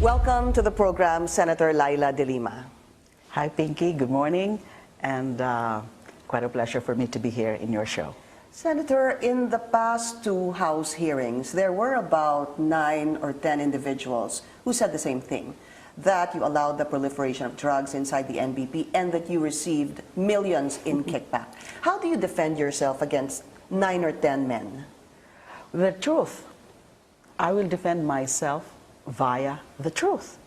Welcome to the program, Senator Laila de Lima. Hi, Pinky. Good morning. And quite a pleasure for me to be here in your show. Senator, in the past two House hearings, there were about 9 or 10 individuals who said the same thing, that you allowed the proliferation of drugs inside the NBP and that you received millions in kickback. How do you defend yourself against 9 or 10 men? The truth. I will defend myself via the truth.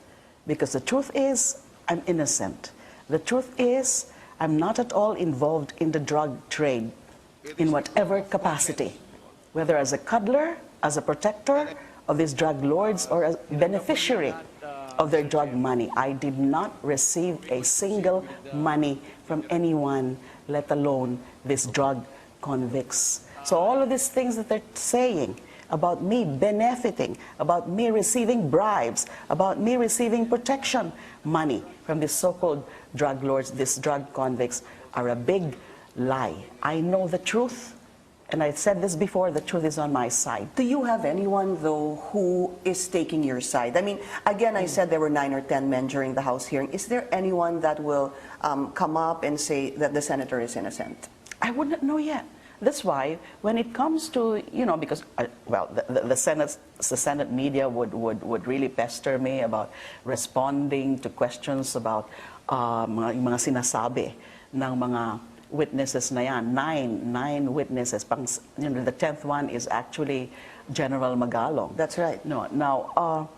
Because the truth is, I'm innocent. The truth is, I'm not at all involved in the drug trade in whatever capacity, whether as a cuddler, as a protector of these drug lords, or a beneficiary of their drug money. I did not receive a single money from anyone, let alone these drug convicts. So all of these things that they're saying about me benefiting, about me receiving bribes, about me receiving protection money from these so-called drug lords, these drug convicts, are a big lie. I know the truth, and I said this before, the truth is on my side. Do you have anyone, though, who is taking your side? I mean, again, I said there were 9 or 10 men during the House hearing. Is there anyone that will come up and say that the senator is innocent? I wouldn't know yet. That's why when it comes to, because, well, the Senate media would really pester me about responding to questions about mga sinasabi ng mga witnesses na yan. Nine witnesses. The 10th one is actually General Magalong. That's right. No, now,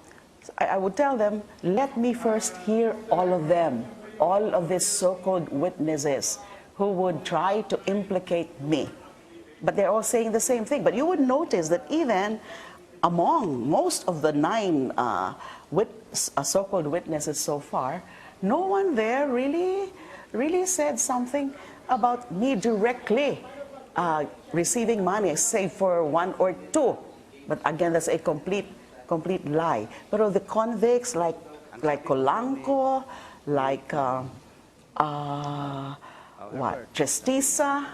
I would tell them, let me first hear all of them, all of these so-called witnesses who would try to implicate me. But they're all saying the same thing. But you would notice that even among most of the 9 so-called witnesses so far, no one there really said something about me directly receiving money, save for 1 or 2. But again, that's a complete lie. But all the convicts like Colanco, like Tristisa,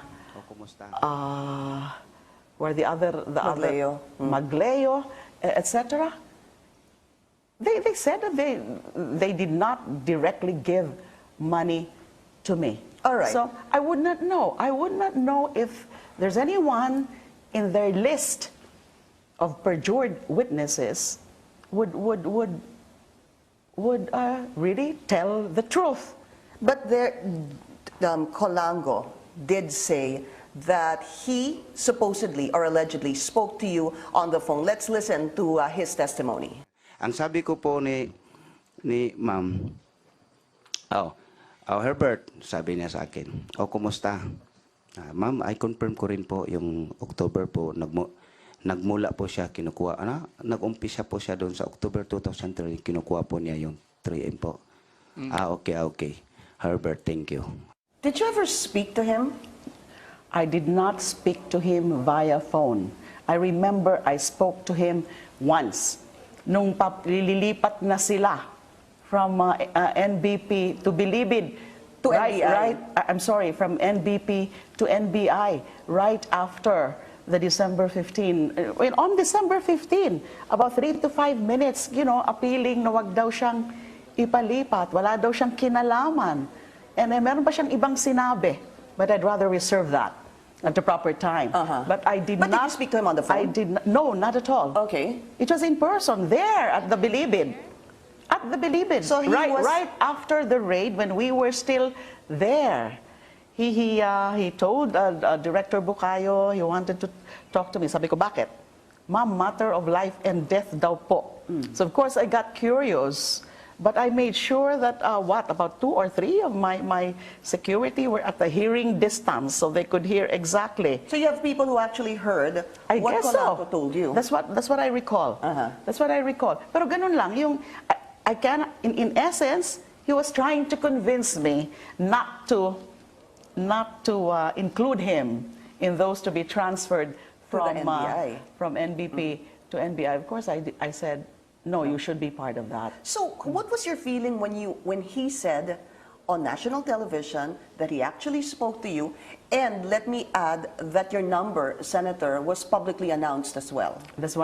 where the Magleo. Magleo, etc. They said that they did not directly give money to me. All right. So I would not know. I would not know if there's anyone in their list of perjured witnesses would really tell the truth. But Colango did say that he supposedly or allegedly spoke to you on the phone. Let's listen to his testimony. Ang sabi ko po ni ma'am, Herbert, sabi niya sa akin, kumusta? Ma'am, I confirm ko rin po yung October po, nagmula po siya, kinukuha, nag-umpisa po siya doon sa October 2003, kinukuha po niya yung 3M po. Okay. Herbert, thank you. Did you ever speak to him? I did not speak to him via phone. I remember I spoke to him once. Nung lilipat na sila from NBP to Bilibid. To NBI. I'm sorry, from NBP to NBI, right after the December 15. On December 15, about 3 to 5 minutes, appealing na wag daw siyang ipalipat. Wala daw siyang kinalaman. And meron pa siyang ibang sinabi. But I'd rather reserve that at the proper time. But I did not. Did you speak to him on the phone? I did not. No, not at all. Okay. It was in person, there at the Bilibid. At the Bilibid. So right after the raid, when we were still there. He told Director Bukayo he wanted to talk to me. Sabi ko, bakit? Ma'am, matter of life and death daw po. So of course I got curious. But I made sure that, about 2 or 3 of my security were at the hearing distance, so they could hear exactly. So you have people who actually heard what Colanco told you? That's what I recall. That's what I recall. Pero ganun lang, in essence, he was trying to convince me not to include him in those to be transferred from NBP to NBI. Of course, I said, no, you should be part of that. So what was your feeling when he said on national television that he actually spoke to you, and let me add that your number, Senator, was publicly announced as well? That's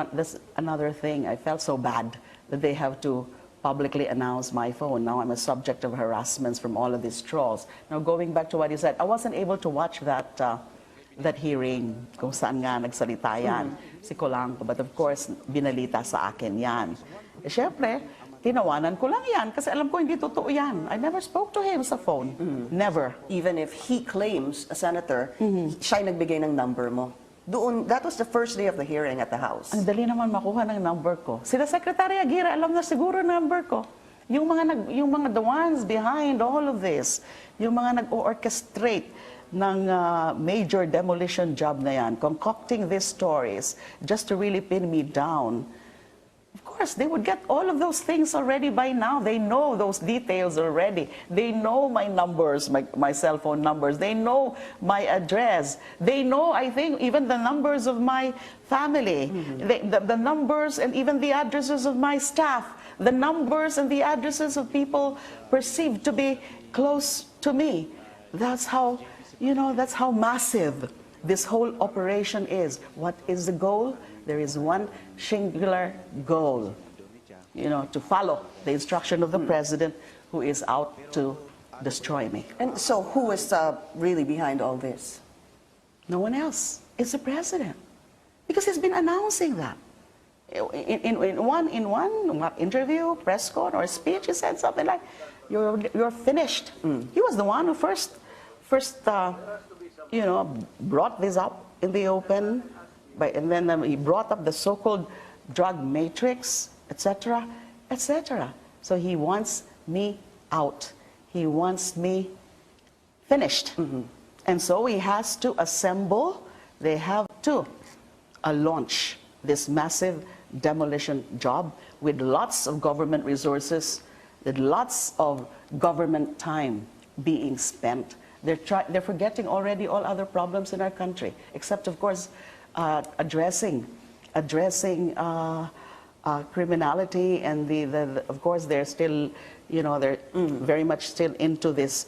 another thing. I felt so bad that they have to publicly announce my phone. Now I'm a subject of harassments from all of these trolls. Now going back to what you said, I wasn't able to watch that hearing kung saan nga nagsalita yan, si Colanco. But of course, binalita sa akin yan. Eh, syempre, tinawanan ko lang yan kasi alam ko hindi totoo yan. I never spoke to him sa phone. Never. Even if he claims, a senator, siya yung nagbigay ng number mo. Doon, that was the first day of the hearing at the House. Ang dali naman makuha ng number ko. Sila Secretary Aguirre, alam na siguro number ko. Yung mga the ones behind all of this, yung mga nag-orchestrate ng major demolition job na yan, concocting these stories just to really pin me down. Of course, they would get all of those things already by now. They know those details already. They know my numbers, my cell phone numbers. They know my address. They know, I think, even the numbers of my family, the numbers and even the addresses of my staff, the numbers and the addresses of people perceived to be close to me. That's how, that's how massive this whole operation is. What is the goal? There is one singular goal, to follow the instruction of the president who is out to destroy me. And so who is really behind all this? No one else. It's the president. Because he's been announcing that. In one interview, press con, or speech, he said something like, you're finished. He was the one who first brought this up in the open, and then he brought up the so-called drug matrix, etc., etc. So he wants me out. He wants me finished. And so he has to assemble, they have to launch this massive demolition job with lots of government resources, with lots of government time being spent. They're forgetting already all other problems in our country, except, of course, addressing criminality, and of course they're still, they're very much still into this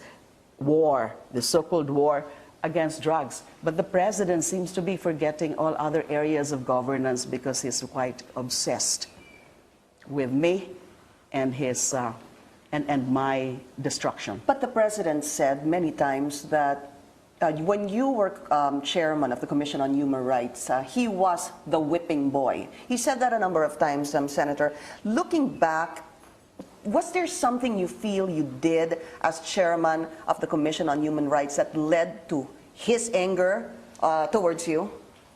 war, the so-called war against drugs. But the president seems to be forgetting all other areas of governance because he's quite obsessed with me and his and my destruction. But the president said many times that when you were chairman of the Commission on Human Rights, he was the whipping boy. He said that a number of times, Senator. Looking back, was there something you feel you did as chairman of the Commission on Human Rights that led to his anger towards you?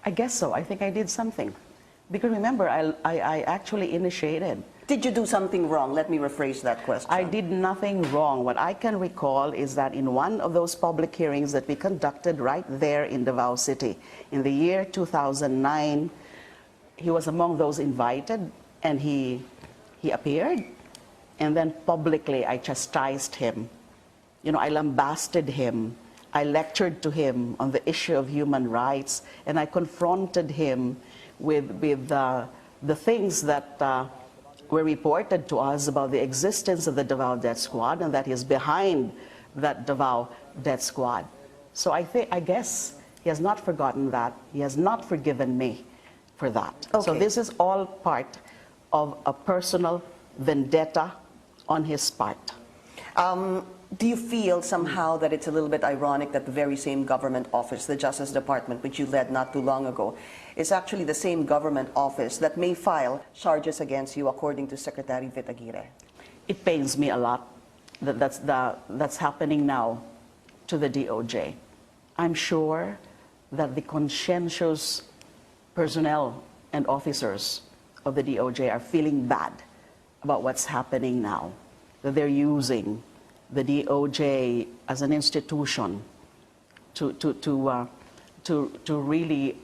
I guess so. I think I did something. Because remember, I actually initiated. Did you do something wrong? Let me rephrase that question. I did nothing wrong. What I can recall is that in one of those public hearings that we conducted right there in Davao City, in the year 2009, he was among those invited, and he appeared, and then publicly I chastised him. I lambasted him. I lectured to him on the issue of human rights, and I confronted him with the things that were reported to us about the existence of the Davao Death Squad, and that he's behind that Davao Death Squad. So I guess he has not forgotten that. He has not forgiven me for that. Okay. So this is all part of a personal vendetta on his part. Do you feel somehow that it's a little bit ironic that the very same government office, the Justice Department, which you led not too long ago, is actually the same government office that may file charges against you, according to Secretary Vitt Aguirre? It pains me a lot that that's happening now to the DOJ. I'm sure that the conscientious personnel and officers of the DOJ are feeling bad about what's happening now, that they're using the DOJ as an institution to really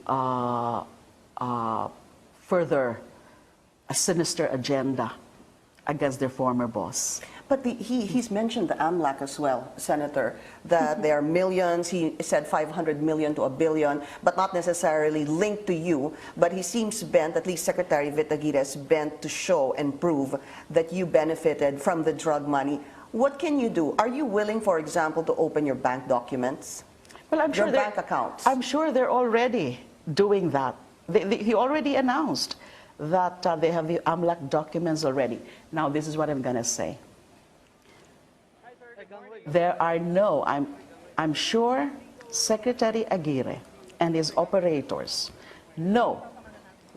further a sinister agenda against their former boss. But he's mentioned the AMLAC as well, Senator, that there are millions. He said 500 million to $1 billion, but not necessarily linked to you. But he seems bent, at least Secretary Vitt Aguirre is bent to show and prove that you benefited from the drug money. What can you do? Are you willing, for example, to open your bank documents? Well, I'm sure your bank accounts? I'm sure they're already doing that. He already announced that they have the AMLAC documents already. Now, this is what I'm going to say. There are no, I'm sure Secretary Aguirre and his operators know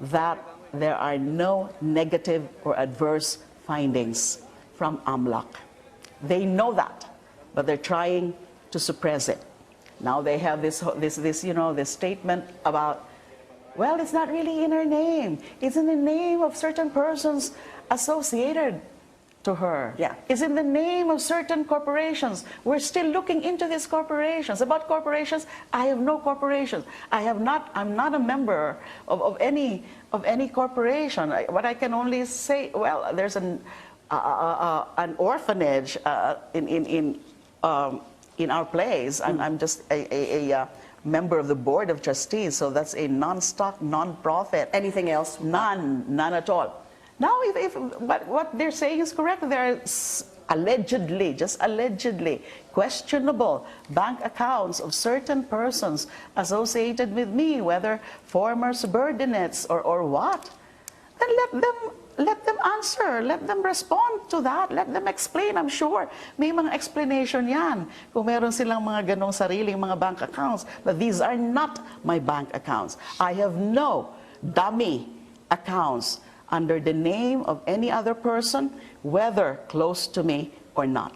that there are no negative or adverse findings from AMLAC. They know that, but they're trying to suppress it. Now they have this statement about, well, it's not really in her name. It's in the name of certain persons associated to her. Yeah. It's in the name of certain corporations. We're still looking into these corporations. About corporations, I have no corporations. I'm not a member of any corporation. What I can only say, well, there's an orphanage in our place. I'm just a member of the board of trustees, so that's a non-stock, non-profit. Anything else? None at all. Now, but what they're saying is correct. There are allegedly, just allegedly, questionable bank accounts of certain persons associated with me, whether former subordinates or what. Then let them answer, let them respond to that, let them explain. I'm sure may mga explanation yan kung meron silang mga ganong sariling mga bank accounts. But these are not my bank accounts. I have no dummy accounts under the name of any other person, whether close to me or not.